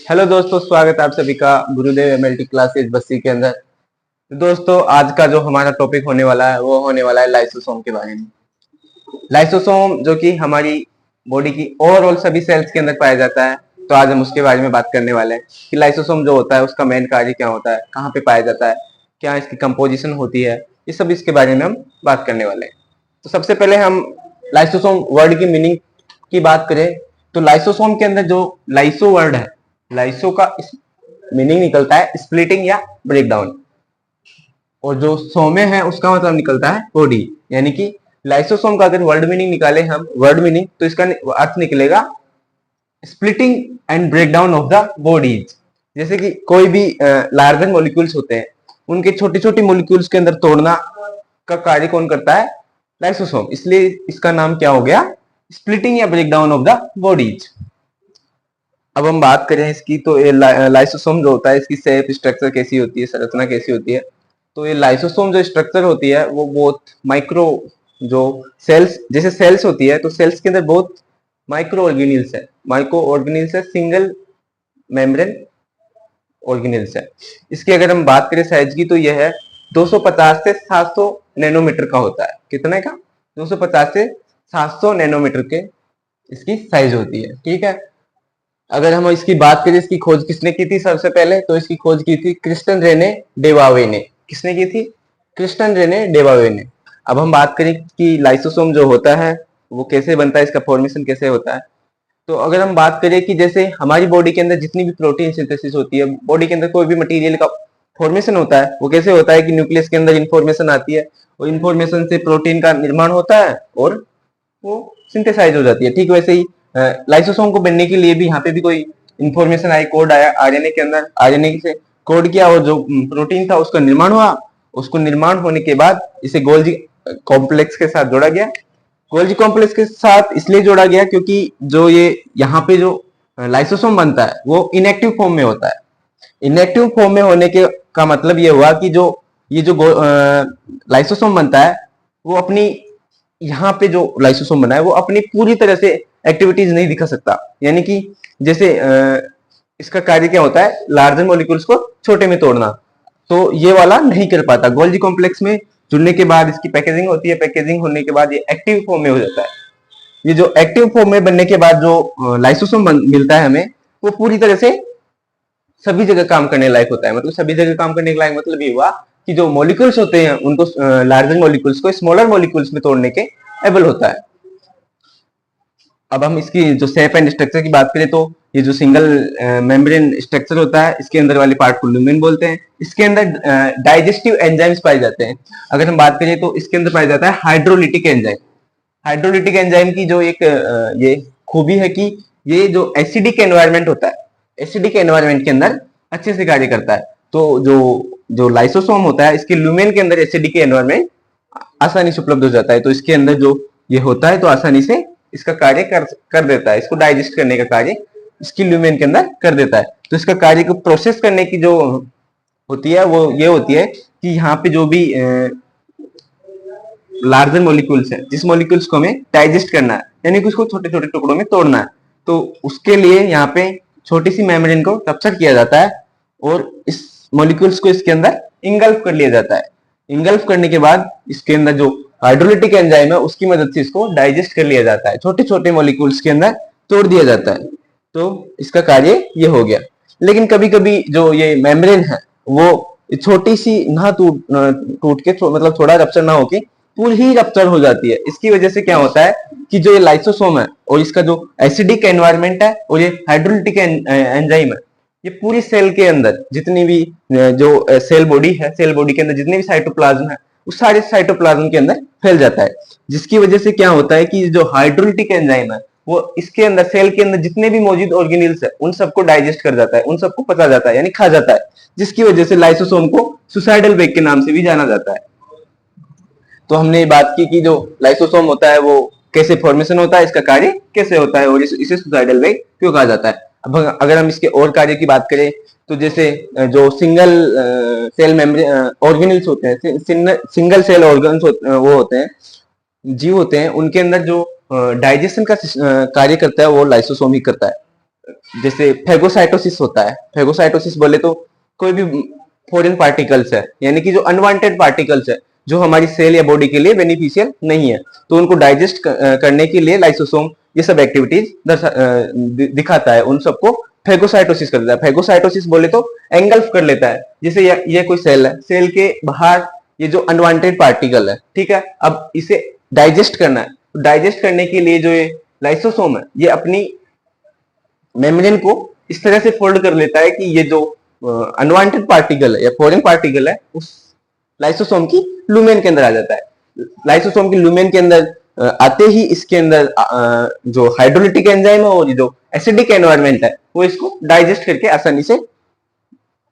Hello दोस्तों, स्वागत है आप सभी का गुरुदेव एमएलटी क्लासेज बस्सी के अंदर। तो दोस्तों, आज का जो हमारा टॉपिक होने वाला है वो होने वाला है लाइसोसोम के बारे में। लाइसोसोम जो कि हमारी बॉडी की ओवरऑल सभी सेल्स के अंदर पाया जाता है। तो आज हम उसके बारे में बात करने वाले हैं कि लाइसोसोम जो होता है उसका मेन कार्य क्या होता है, कहाँ पे पाया जाता है, क्या इसकी कंपोजिशन होती है, ये सब इसके बारे में हम बात करने वाले हैं। तो सबसे पहले हम लाइसोसोम वर्ड की मीनिंग की बात करें तो लाइसोसोम के अंदर जो लाइसो वर्ड है, लाइसो का मीनिंग निकलता है स्प्लिटिंग या ब्रेकडाउन, और जो सोमे है उसका मतलब निकलता है बॉडी। यानी कि लाइसोसोम का अगर वर्ड मीनिंग निकाले हम, वर्ड मीनिंग, तो इसका अर्थ निकलेगा splitting and breakdown of the bodies. जैसे कि कोई भी लार्जर मॉलिक्यूल्स होते हैं, उनके छोटे छोटे मॉलिक्यूल्स के अंदर तोड़ना का कार्य कौन करता है? लाइसोसोम। इसलिए इसका नाम क्या हो गया? स्प्लिटिंग या ब्रेकडाउन ऑफ द बॉडीज। अब हम बात करें इसकी, तो ये लाइसोसोम जो होता है इसकी शेप स्ट्रक्चर कैसी होती है, संरचना कैसी होती है? तो ये लाइसोसोम जो स्ट्रक्चर होती है वो बहुत माइक्रो, जो सेल्स, जैसे सेल्स होती है तो सेल्स के अंदर बहुत माइक्रो ऑर्गेनिल्स है, सिंगल मेम्ब्रेन ऑर्गेनिल्स है। इसकी अगर हम बात करें साइज की तो यह है 250 से 700 नैनोमीटर का होता है। कितने का? 250 से 700 नैनोमीटर के इसकी साइज होती है। ठीक है। अगर हम इसकी बात करें, इसकी खोज किसने की थी सबसे पहले? तो इसकी खोज की थी क्रिस्टन रेने डेवावे ने। किसने की थी? क्रिस्टन रेने डेवावे ने। अब हम बात करें कि लाइसोसोम जो होता है वो कैसे बनता है, इसका फॉर्मेशन कैसे होता है। तो अगर हम बात करें कि जैसे हमारी बॉडी के अंदर जितनी भी प्रोटीन सिंथेसिस होती है, बॉडी के अंदर कोई भी मटेरियल का फॉर्मेशन होता है, वो कैसे होता है कि न्यूक्लियस के अंदर इंफॉर्मेशन आती है और इंफॉर्मेशन से प्रोटीन का निर्माण होता है और वो सिंथेसाइज हो जाती है। ठीक वैसे ही लाइसोसोम को बनने के लिए भी यहाँ पे भी कोई इंफॉर्मेशन आई, कोड आया आरएनए के अंदर, आरएनए से कोड किया और जो प्रोटीन था उसका निर्माण हुआ। उसको निर्माण होने के बाद इसे गोल्जी कॉम्प्लेक्स के साथ जोड़ा गया। गोल्जी कॉम्प्लेक्स के साथ इसलिए जोड़ा गया क्योंकि जो ये यहाँ पे जो लाइसोसोम बनता है वो इनएक्टिव फॉर्म में होता है। इनएक्टिव फॉर्म में होने के का मतलब ये हुआ कि जो ये जो लाइसोसोम बनता है वो अपनी, यहाँ पे जो लाइसोसोम बना है वो अपनी पूरी तरह से एक्टिविटीज नहीं दिखा सकता। यानी कि जैसे इसका कार्य क्या होता है? लार्जर मॉलिक्यूल्स को छोटे में तोड़ना, तो ये वाला नहीं कर पाता। गोल्जी कॉम्प्लेक्स में जुड़ने के बाद इसकी पैकेजिंग होती है, पैकेजिंग होने के बाद ये एक्टिव फॉर्म में हो जाता है। ये जो एक्टिव फॉर्म में बनने के बाद जो लाइसोसोम मिलता है हमें, वो पूरी तरह से सभी जगह काम करने लायक होता है। मतलब सभी जगह काम करने के लायक मतलब ये हुआ कि जो मॉलिक्यूल्स होते हैं उनको, लार्जर मॉलिक्यूल्स को स्मॉलर मॉलिक्यूल्स में तोड़ने के एबल होता है। अब हम इसकी जो शेप एंड स्ट्रक्चर की बात करें तो ये जो सिंगल मेम्ब्रेन स्ट्रक्चर होता है, इसके अंदर वाले पार्ट को लुमेन बोलते हैं। इसके अंदर डाइजेस्टिव एंजाइम्स पाए जाते हैं। अगर हम बात करें तो इसके अंदर पाया जाता है हाइड्रोलिटिक एंजाइम। हाइड्रोलिटिक एंजाइम की जो एक ये खूबी है कि ये जो एसिडिक एनवायरनमेंट होता है, एसिडिक एनवायरनमेंट के अंदर अच्छे से कार्य करता है। तो जो जो लाइसोसोम होता है इसके लुमेन के अंदर एसिडिक एनवायरनमेंट आसानी से उपलब्ध हो जाता है। तो इसके अंदर जो ये होता है तो आसानी से इसका कार्य कर देता है, इसको डाइजेस्ट करने का कार्य इसकी ल्यूमेन के अंदर कर देता है। तो इसका कार्य को प्रोसेस करने की जो होती है वो ये होती है कि यहाँ पे जो भी लार्जर मॉलिक्यूल्स है, जिस मॉलिक्यूल्स को हमें डाइजेस्ट करना है, यानी कि उसको छोटे छोटे टुकड़ों में तोड़ना है, तो उसके लिए यहाँ पे छोटी सी मेम्ब्रेन को रप्चर किया जाता है और इस मॉलिक्यूल्स को इसके अंदर इंगल्फ कर लिया जाता है। इंगल्फ करने के बाद इसके अंदर जो हाइड्रोलिटिक एंजाइम है उसकी मदद से इसको डाइजेस्ट कर लिया जाता है, छोटे छोटे मॉलिक्यूल्स के अंदर तोड़ दिया जाता है। तो इसका कार्य ये हो गया। लेकिन कभी कभी जो ये मेम्ब्रेन है वो छोटी सी ना टूट के मतलब थोड़ा रप्चर ना होके पूरी ही रप्चर हो जाती है। इसकी वजह से क्या होता है कि जो ये लाइसोसोम है और इसका जो एसिडिक एनवायरनमेंट है और ये हाइड्रोलिटिक एंजाइम है, ये पूरी सेल के अंदर जितनी भी जो सेल बॉडी है, सेल बॉडी के अंदर जितने भी साइटोप्लाज्म है उस सारे साइटोप्लाज्म के अंदर फैल जाता है। जिसकी वजह से क्या होता है कि जो हाइड्रोलिटिक एंजाइम है वो इसके अंदर, सेल के अंदर जितने भी मौजूद ऑर्गेनिल्स है उन सबको डाइजेस्ट कर जाता है, उन सबको पचा जाता है, यानी खा जाता है। जिसकी वजह से लाइसोसोम को सुसाइडल वेग के नाम से भी जाना जाता है। तो हमने बात की कि जो लाइसोसोम होता है वो कैसे फॉर्मेशन होता है, इसका कार्य कैसे होता है और इसे सुसाइडल वेग क्यों कहा जाता है। अब अगर हम इसके और कार्य की बात करें तो जैसे जो सिंगल सेल मेम्ब्रेन ऑर्गेनिल्स होते हैं, सिंगल सेल ऑर्गन्स वो होते हैं, जीव होते हैं, उनके अंदर जो डाइजेशन का कार्य करता है वो लाइसोसोम ही करता है। जैसे फेगोसाइटोसिस होता है। फेगोसाइटोसिस बोले तो कोई भी फॉरेन पार्टिकल्स है, यानी कि जो अनवांटेड पार्टिकल्स है जो हमारी सेल या बॉडी के लिए बेनिफिशियल नहीं है, तो उनको डाइजेस्ट करने के लिए लाइसोसोम ये सब एक्टिविटीज दिखाता है, उन सबको फेगोसाइटोसिस कर देता है। फेगोसाइटोसिस बोले तो एंगल्फ कर लेता है, जैसे ये कोई सेल है, सेल के बाहर ये जो अनवांटेड पार्टिकल है, ठीक है, अब इसे डाइजेस्ट करना है। तो डाइजेस्ट करने के लिए जो ये लाइसोसोम है ये अपनी मेम्ब्रेन को इस तरह से फोल्ड कर लेता है कि ये जो अनवांटेड पार्टिकल है या फॉरेन पार्टिकल है उस लाइसोसोम की लूमेन के अंदर आ जाता है। लाइसोसोम की लूमेन के अंदर आते ही इसके अंदर जो हाइड्रोलिटिक एंजाइम है और जो एसिडिक एनवायरमेंट है वो इसको डाइजेस्ट करके आसानी से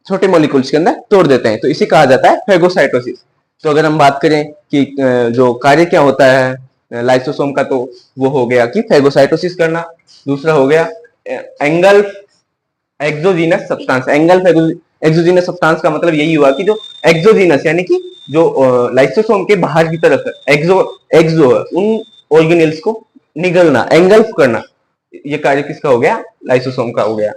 छोटे मॉलिक्यूल्स के अंदर तोड़ देते हैं, तो इसे कहा जाता है फेगोसाइटोसिस। तो अगर हम बात करें कि जो कार्य क्या होता है लाइसोसोम का, तो वो हो गया कि फेगोसाइटोसिस करना। दूसरा हो गया angle exogenous substance. Angle exogenous substance का मतलब यही हुआ कि जो एक्सोजीनस यानी कि जो लाइसोसोम के बाहर की तरफ है, एक्सो है, उन ऑर्गेनेल्स को निगलना, एंगल्फ करना, ये कार्य किसका हो गया? लाइसोसोम का हो गया,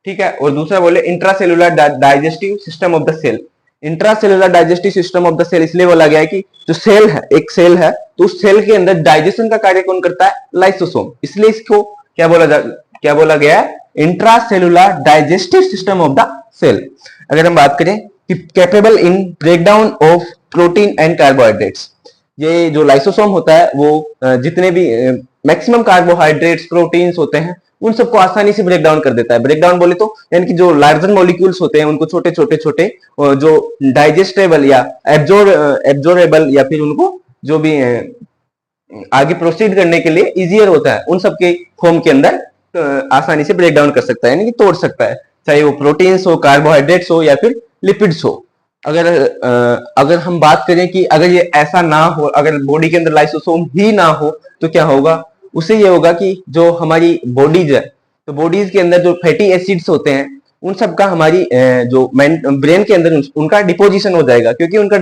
ठीक है। और दूसरा बोले intracellular digestive system of the cell. Intracellular digestive system of the cell इसलिए बोला गया है कि जो सेल है, एक सेल है, तो उस सेल के अंदर डाइजेशन का कार्य कौन करता है? लाइसोसोम। इसलिए इसको क्या बोला गया है? Intracellular digestive system of the cell. अगर हम बात करें कि capable in breakdown of protein and carbohydrates, ये जो लाइसोसोम होता है वो जितने भी मैक्सिमम कार्बोहाइड्रेट्स प्रोटीन्स होते हैं उन सबको आसानी से ब्रेक डाउन कर देता है। ब्रेक डाउन बोले तो यानी कि जो लार्जर मॉलिक्यूल्स होते हैं उनको छोटे छोटे छोटे जो डाइजेस्टेबल या एब्जॉर्बेबल या फिर उनको जो भी आगे प्रोसीड करने के लिए इजियर होता है, उन सबके फॉर्म के अंदर आसानी से ब्रेक डाउन कर सकता है, यानी कि तोड़ सकता है, चाहे वो प्रोटीन्स हो, कार्बोहाइड्रेट्स हो या फिर लिपिड्स हो। अगर हम बात करें कि अगर ये ऐसा ना हो, अगर बॉडी के अंदर लाइसोसोम ही ना हो तो क्या होगा? उससे ये होगा कि जो हमारी बॉडीज है, तो बॉडीज के अंदर जो फैटी एसिड्स होते हैं उन सब का हमारी जो ब्रेन के अंदर उनका डिपोजिशन हो जाएगा, क्योंकि उनका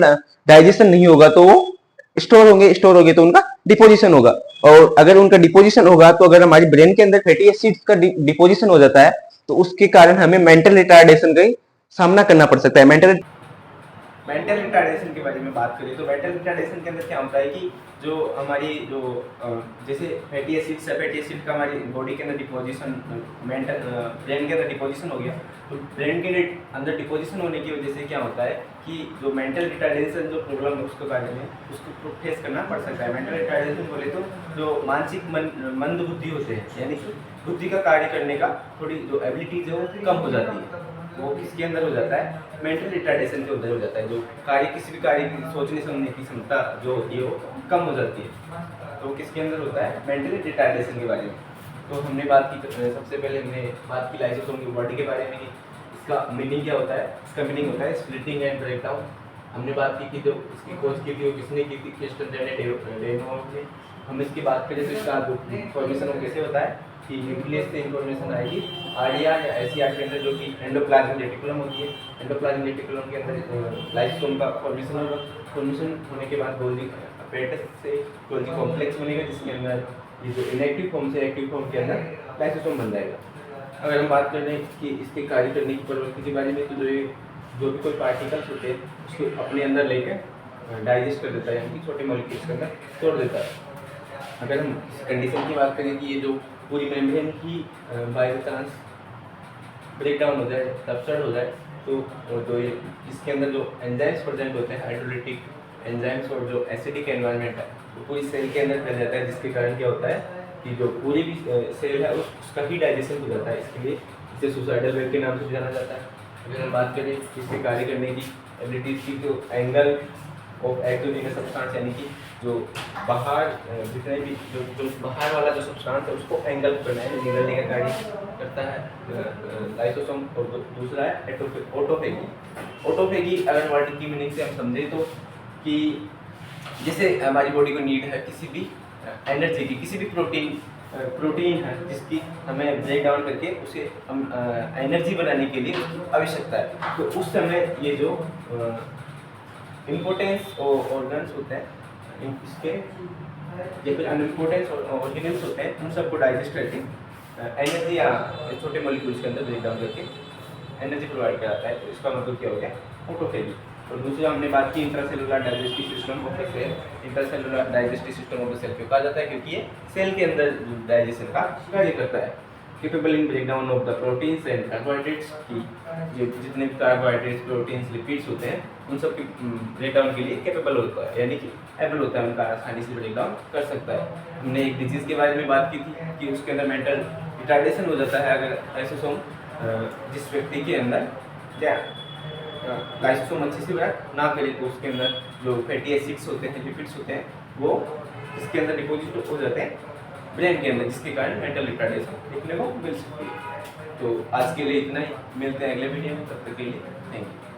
डाइजेशन नहीं होगा तो वो स्टोर होंगे तो उनका डिपोजिशन होगा। और अगर उनका डिपोजिशन होगा तो अगर हमारी ब्रेन के अंदर फैटी एसिड्स का डिपोजिशन हो जाता है तो उसके कारण हमें मेंटल रिटार्डेशन का सामना करना पड़ सकता है। मेंटल रिटार्डेशन के बारे में बात करें तो मेंटल रिटार्डेशन के अंदर क्या होता है कि जो हमारी जो जैसे फैटी एसिड्स है, फैटी एसिड का हमारी बॉडी के अंदर डिपोजिशन, मेंटल ब्रेन के अंदर डिपोजिशन हो गया, तो ब्रेन के अंदर डिपोजिशन होने की वजह से क्या होता है कि जो मेंटल रिटार्डेशन जो प्रॉब्लम है उसके बारे में उसको फेस करना पड़ सकता है। मेंटल रिटार्डेशन बोले तो जो मानसिक मंद बुद्धि होते हैं, यानी कि बुद्धि का कार्य करने का थोड़ी जो एबिलिटीज है वो कम हो जाती है, वो किसके अंदर हो जाता है? मेंटल रिटार्डेशन के अंदर हो जाता है। जो किसी भी कार्य की सोचने समझने की क्षमता जो होती है वो कम हो जाती है, तो किसके अंदर होता है? मेंटल रिटार्डेशन के बारे में। तो हमने बात की, सबसे पहले हमने बात की लाइसोसोम की बॉडी के बारे में कि इसका मीनिंग क्या होता है। इसका मीनिंग होता है स्प्लिटिंग एंड ब्रेकडाउन। हमने बात की कि जो इसकी खोज की थी वो किसने की थी? क्रिस्टन डेनोव ने। हम इसकी बात करें तो इसका फॉर्मेशन कैसे होता है कि न्यूक्लियस से इंफॉर्मेशन आएगी आरडीआर या एससीआर के अंदर, जो कि एंडोप्लाज्मिक रेटिकुलम होती है। एंडोप्लाज्मिक रेटिकुलम के अंदर लाइसोसोम का फॉर्मेशन होगा। फॉर्मेशन होने के बाद गोल्गी apparatus से गोल्गी कॉम्प्लेक्स बनेगा, जिसके अंदर ये जो इनएक्टिव फॉर्म से एक्टिव फॉर्म के अंदर लाइसोसोम बन जाएगा। अगर हम बात करें कि इसके कार्य करने की प्रवृत्ति के बारे में, तो जो भी कोई पार्टिकल्स होते हैं उसको अपने अंदर लेकर डाइजेस्ट कर देता है, यानी कि छोटे मॉलिक्यूल्स के अंदर तोड़ देता है। अगर हम इस कंडीशन की बात करें कि ये जो पूरी मेम्ब्रेन की बाय चांस ब्रेकडाउन हो जाए, रप्चर हो जाए, तो इसके अंदर जो एंजाइम्स प्रेजेंट होते हैं, हाइड्रोलिटिक एंजाइम्स और जो एसिडिक एनवायरनमेंट है, वो पूरी सेल के अंदर फैल जाता है, जिसके कारण क्या होता है कि जो पूरी भी सेल है उसका ही डाइजेशन हो जाता है। इसके लिए इसे सुसाइडल वेव के नाम से जाना जाता है। अगर हम बात करें इसके कार्य करने की एबिलिटीज की, तो एंगल ऑफ एक्सोजीनस सब्सटेंस, यानी कि जो बाहर जितने भी जो बाहर वाला जो सब्सटेंस है उसको एंगल करना है, निगलने का कार्य करता है लाइसोसोम। और दूसरा है ऑटोफेगी। ऑटोफेगी अगर वर्ड की मीनिंग से हम समझें तो कि जैसे हमारी बॉडी को नीड है किसी भी एनर्जी की, किसी भी प्रोटीन है जिसकी हमें ब्रेक डाउन करके उसे हम एनर्जी बनाने के लिए आवश्यकता है, तो उस समय ये जो इम्पोर्टेंस ऑर्गन्स होते हैं इसके या फिर अनइम्पोर्टेंस ऑर्गेनल्स होते हैं, उन सबको डाइजेस्ट करके एनर्जी या छोटे मॉलिक्यूल्स के अंदर ब्रेक डाउन करके एनर्जी प्रोवाइड कराता है। तो इसका मतलब क्या हो गया, ऑटोफेजी। और दूसरा हमने बात की intracellular digestive system of the cell. Intracellular digestive system of the cell क्यों कहा जाता है, क्योंकि ये सेल के अंदर डाइजेशन का कार्य करता है। Capable in breakdown of the proteins and carbohydrates की, जो जितने भी कार्बोहाइड्रेट्स, प्रोटीन्स, लिपिड्स होते हैं उन सब के ब्रेकडाउन के लिए कैपेबल होता है, यानी कि एबल होता है, उनका आसानी से ब्रेकडाउन कर सकता है। हमने एक डिजीज़ के बारे में बात की थी कि उसके अंदर मेंटल रिटार्डेशन हो जाता है अगर लाइसोसोम जिस व्यक्ति के अंदर क्या लाइसोसोम अच्छे से वर्क ना करे तो उसके अंदर जो फैटी एसिड्स होते हैं, लिपिड्स होते हैं, वो इसके अंदर डिपॉजिट हो जाते हैं ब्रेन के अंदर, जिसके कारण मेंटल रिटार्डेशन देखने को मिल सकती है। तो आज के लिए इतना ही, मिलते हैं अगले वीडियो में, तब तक के लिए थैंक यू।